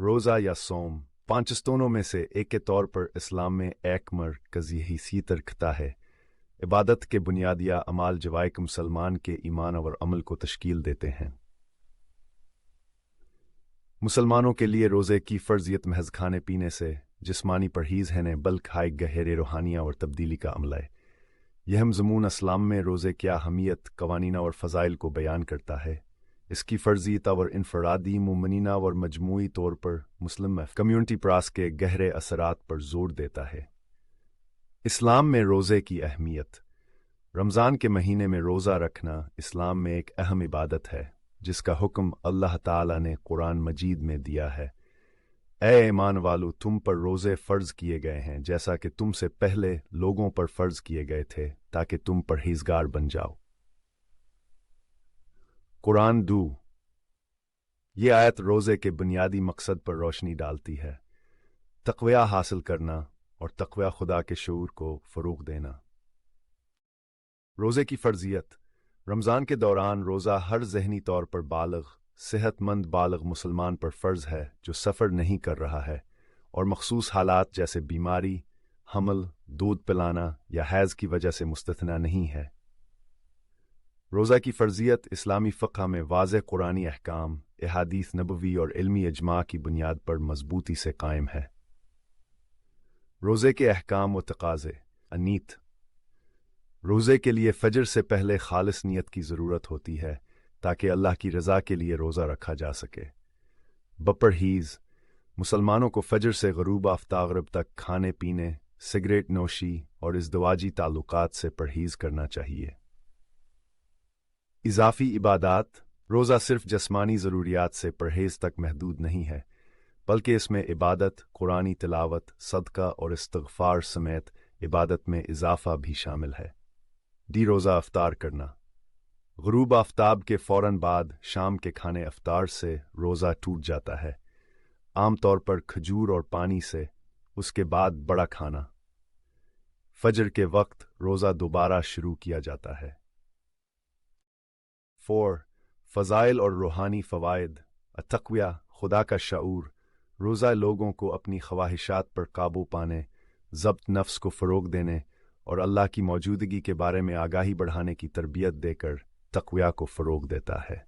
रोज़ा या सोम पांचस्तोनों में से एक के तौर पर इस्लाम में एक मरकज़ी हैसियत रखता है। इबादत के बुनियादिया अमाल जवाइक मुसलमान के ईमान और अमल को तश्कील देते हैं। मुसलमानों के लिए रोज़े की फ़र्जियत महज खाने पीने से जिस्मानी परहेज़ है न बल्कि गहरे रूहानिया और तब्दीली का अमल है। यह मज़मून इस्लाम में रोज़े की अहमियत, कवानीन और फ़ज़ाइल को बयान करता है। इसकी फ़र्जियत और इनफरादी, मुमनीना और मजमूई तौर पर मुस्लिम कम्यूनिटी प्रास के गहरे असरात पर जोर देता है। इस्लाम में रोज़े की अहमियत। रमज़ान के महीने में रोज़ा रखना इस्लाम में एक अहम इबादत है, जिसका हुक्म अल्लाह ताला ने कुरान मजीद में दिया है। ए ईमान वालो, तुम पर रोज़े फ़र्ज़ किए गए हैं जैसा कि तुमसे पहले लोगों पर फ़र्ज़ किए गए थे, ताकि तुम परहेज़गार बन जाओ। कुरान 2। ये आयत रोज़े के बुनियादी मकसद पर रोशनी डालती है, तक़वा हासिल करना और तक़वा खुदा के शऊर को फ़रोग़ देना। रोज़े की फ़र्जियत। रमज़ान के दौरान रोज़ा हर ज़हनी तौर पर बालिग़, सेहतमंद बालिग़ मुसलमान पर फ़र्ज़ है जो सफ़र नहीं कर रहा है और मख़सूस हालात जैसे बीमारी, हमल, दूध पिलाना या हैज़ की वजह से मुस्तथना नहीं है। रोज़ा की फ़र्जियत इस्लामी फ़िक़्ह में वाज़ेह कुरानी अहकाम, अहादीस नबवी और इल्मी इजमा की बुनियाद पर मज़बूती से कायम है। रोज़े के अहकाम व तक़ाज़े। अनीत। रोज़े के लिए फ़जर से पहले खालिस नियत की ज़रूरत होती है ताकि अल्लाह की रज़ा के लिए रोज़ा रखा जा सके। बपरहेज़। मुसलमानों को फ़जर से ग़रूब आफ्ताब तक खाने पीने, सिगरेट नोशी और इज़दवाजी ताल्लुकात से परहेज़ करना चाहिए। इज़ाफ़ी इबादात। रोज़ा सिर्फ़ जिस्मानी ज़रूरियात से परहेज़ तक महदूद नहीं है, बल्कि इसमें इबादत, कुरानी तिलावत, सदका और इस्तिग़फ़ार समेत इबादत में इज़ाफ़ा भी शामिल है। रोज़ा अफ्तार करना। ग़ुरूब आफ्ताब के फ़ौरन बाद शाम के खाने अफ्तार से रोज़ा टूट जाता है, आम तौर पर खजूर और पानी से। उसके बाद बड़ा खाना। फ़जर के वक्त रोज़ा दोबारा शुरू किया जाता है। 4. फ़ज़ाइल और रूहानी फ़वाइद। तक़वा, खुदा का शऊर। रोज़ा लोगों को अपनी ख्वाहिशात पर काबू पाने, ज़ब्त नफ्स को फ़रोग़ देने और अल्लाह की मौजूदगी के बारे में आगाही बढ़ाने की तरबियत देकर तक़वा को फ़रोग़ देता है।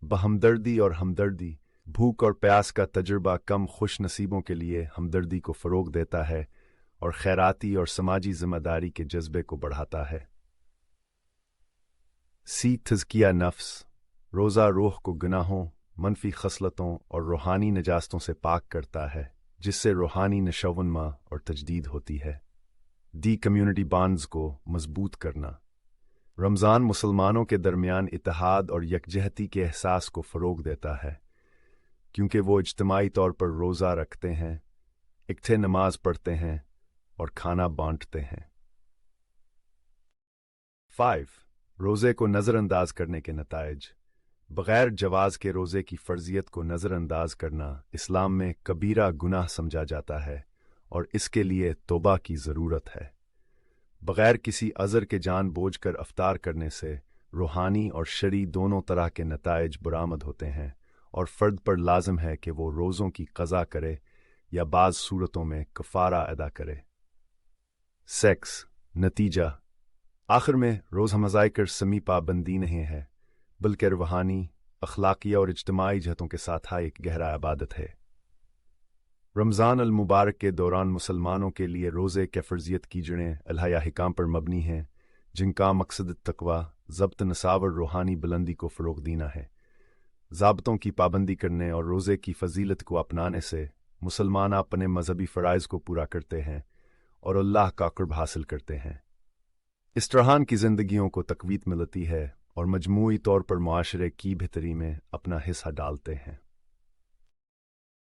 बहमदर्दी और हमदर्दी। भूख और प्यास का तजुर्बा कम खुश नसीबों के लिए हमदर्दी को फ़रोग़ देता है और खैराती और समाजी ज़िम्मेदारी के जज्बे को बढ़ाता है। तज़किया नफ्स। रोज़ा रूह को गुनाहों, मनफी खसलतों और रूहानी नजास्तों से पाक करता है, जिससे रूहानी नशोवनमा और तजदीद होती है। कम्युनिटी बॉन्ड्स को मजबूत करना। रमज़ान मुसलमानों के दरमियान इत्तेहाद और यकजहती के एहसास को फ़रोग़ देता है, क्योंकि वो इज्तिमाई तौर पर रोज़ा रखते हैं, इकट्ठे नमाज पढ़ते हैं और खाना बांटते हैं। 5. रोज़े को नज़रअंदाज करने के नताइज। बग़ैर जवाज़ के रोज़े की फ़र्जियत को नज़रअंदाज करना इस्लाम में कबीरा गुनाह समझा जाता है और इसके लिए तौबा की ज़रूरत है। बग़ैर किसी अज़र के जानबूझकर अफ्तार करने से रूहानी और शरी दोनों तरह के नताइज बरामद होते हैं और फ़र्द पर लाज़िम है कि वो रोज़ों की क़ज़ा करे या बाज़ सूरतों में कफ़ारा अदा करे। सेक्स। नतीजा। आखिर में रोज़ा मज़ाइकर समी पाबंदी नहीं है, बल्कि रूहानी, अखलाकी और इज्तिमाई जहतों के साथ एक गहरा इबादत है। रमज़ान अल मुबारक के दौरान मुसलमानों के लिए रोज़े के फ़र्जियत की जड़ें अल्लाह अहकाम पर मबनी हैं, जिनका मकसद तक़वा, ज़ब्त नसाब और रूहानी बुलंदी को फ़रोग़ देना है। ज़ाब्तों की पाबंदी करने और रोज़े की फ़जीलत को अपनाने से मुसलमान अपने मजहबी फ़राइज़ को पूरा करते हैं और अल्लाह का क़ुर्ब हासिल करते हैं। इस तरह की ज़िंदगियों को तक़वीत मिलती है और मजमूई तौर पर मुआशरे की बेहतरी में अपना हिस्सा डालते हैं।